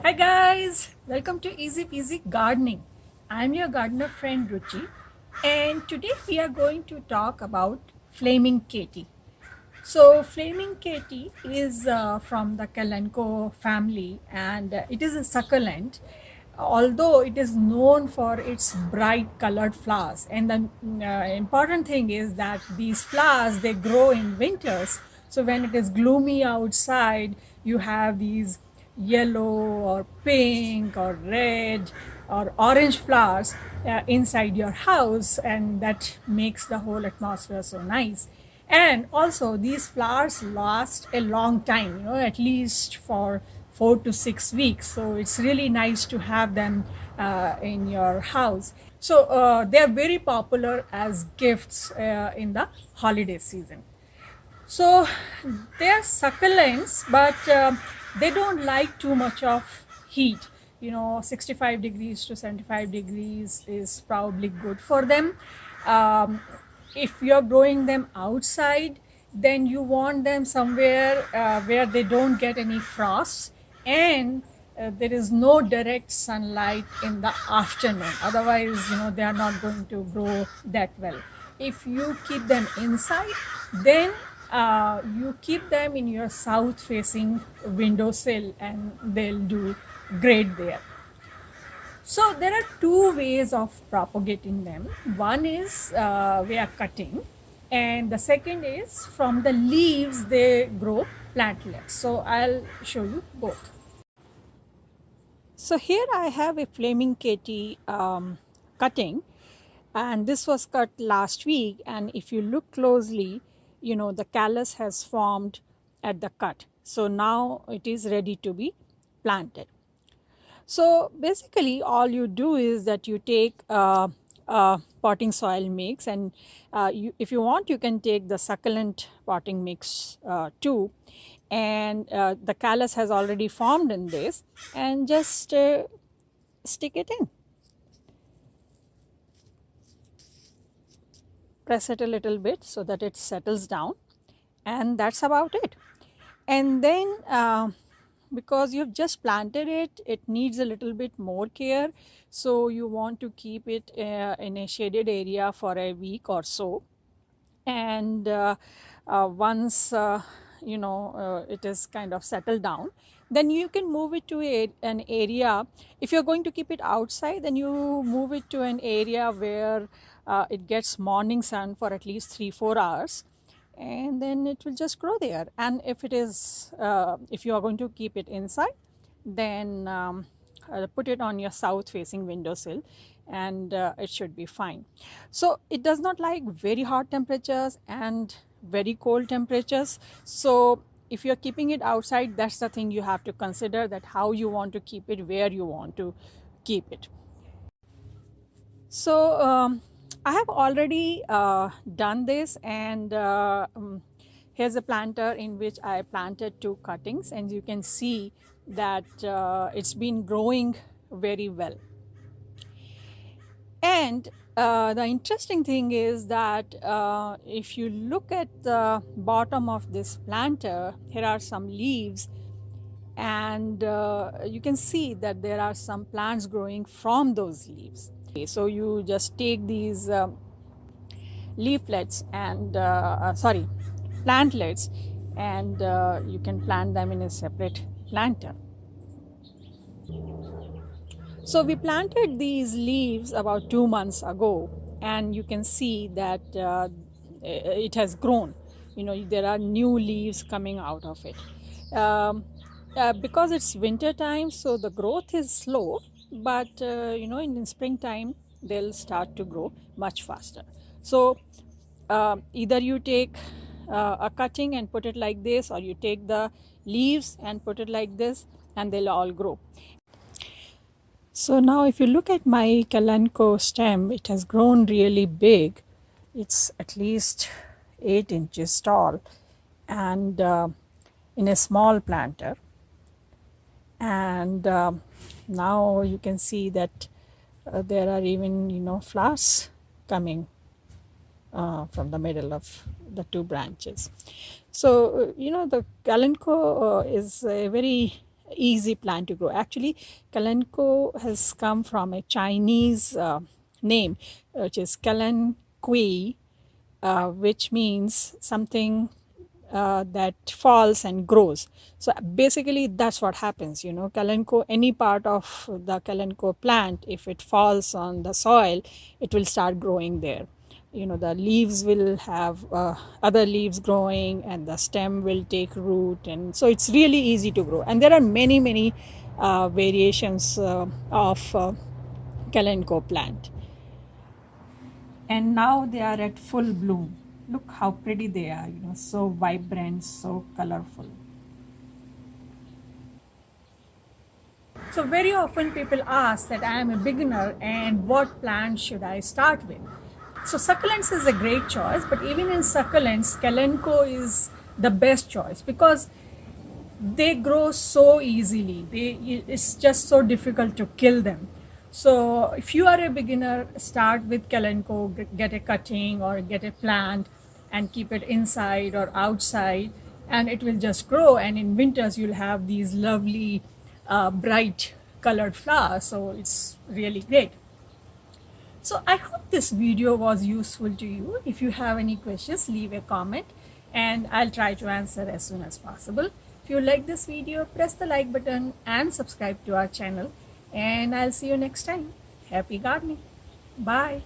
Hi guys, welcome to Easy Peasy Gardening. I'm your gardener friend Ruchi, and today we are going to talk about Flaming Katy. So Flaming Katy is from the Kalanchoe family, and it is a succulent. Although it is known for its bright colored flowers, and the important thing is that these flowers they grow in winters. So when it is gloomy outside, you have these yellow or pink or red or orange flowers inside your house, and that makes the whole atmosphere so nice. And also these flowers last a long time, at least for 4 to 6 weeks, so it's really nice to have them in your house. So they are very popular as gifts in the holiday season. So they are succulents, but they don't like too much of heat. 65 degrees to 75 degrees is probably good for them. Um, if you're growing them outside, then you want them somewhere where they don't get any frost, and there is no direct sunlight in the afternoon. Otherwise, they are not going to grow that well. If you keep them inside, then you keep them in your south facing windowsill and they'll do great there. So there are two ways of propagating them. One is via cutting, and the second is from the leaves they grow plantlets. So I'll show you both. So here I have a Flaming Katy cutting, and this was cut last week, and if you look closely, the callus has formed at the cut. So now it is ready to be planted. So basically all you do is that you take potting soil mix, and if you want you can take the succulent potting mix too, and the callus has already formed in this, and just stick it in. Press it a little bit so that it settles down, and that's about it. And then because you've just planted it, it needs a little bit more care, so you want to keep it in a shaded area for a week or so. And once it is kind of settled down, then you can move it to an area. If you're going to keep it outside, then you move it to an area where it gets morning sun for at least 3-4 hours, and then it will just grow there. And if it is if you are going to keep it inside, then put it on your south facing windowsill, and it should be fine. So it does not like very hot temperatures and very cold temperatures. So if you're keeping it outside, that's the thing you have to consider, that how you want to keep it, where you want to keep it. So I have already done this, and here's a planter in which I planted 2 cuttings, and you can see that it's been growing very well. And the interesting thing is that if you look at the bottom of this planter, here are some leaves, and you can see that there are some plants growing from those leaves. So you just take these leaflets and plantlets, and you can plant them in a separate planter. So we planted these leaves about 2 months ago, and you can see that it has grown. There are new leaves coming out of it. Because it's winter time, so the growth is slow, but in springtime they'll start to grow much faster. So either you take a cutting and put it like this, or you take the leaves and put it like this, and they'll all grow. So now if you look at my Kalanchoe stem, it has grown really big. It's at least 8 inches tall, and in a small planter. And now you can see that there are even flowers coming from the middle of the 2 branches. So the Kalanchoe is a very easy plant to grow. Actually, Kalanchoe has come from a Chinese name, which is Kalanchoe, which means something that falls and grows. So basically, that's what happens. Kalanchoe, any part of the Kalanchoe plant, if it falls on the soil, it will start growing there. The leaves will have other leaves growing, and the stem will take root, and so it's really easy to grow. And there are many variations of Kalanchoe plant, and now they are at full bloom. Look how pretty they are, so vibrant, so colorful. So very often people ask that I am a beginner and what plant should I start with? So succulents is a great choice, but even in succulents, Kalanchoe is the best choice because they grow so easily. It's just so difficult to kill them. So if you are a beginner, start with Kalanchoe, get a cutting or get a plant and keep it inside or outside, and it will just grow. And in winters, you'll have these lovely bright colored flowers. So it's really great. So I hope this video was useful to you. If you have any questions, leave a comment and I'll try to answer as soon as possible. If you like this video, press the like button and subscribe to our channel, and I'll see you next time. Happy gardening. Bye.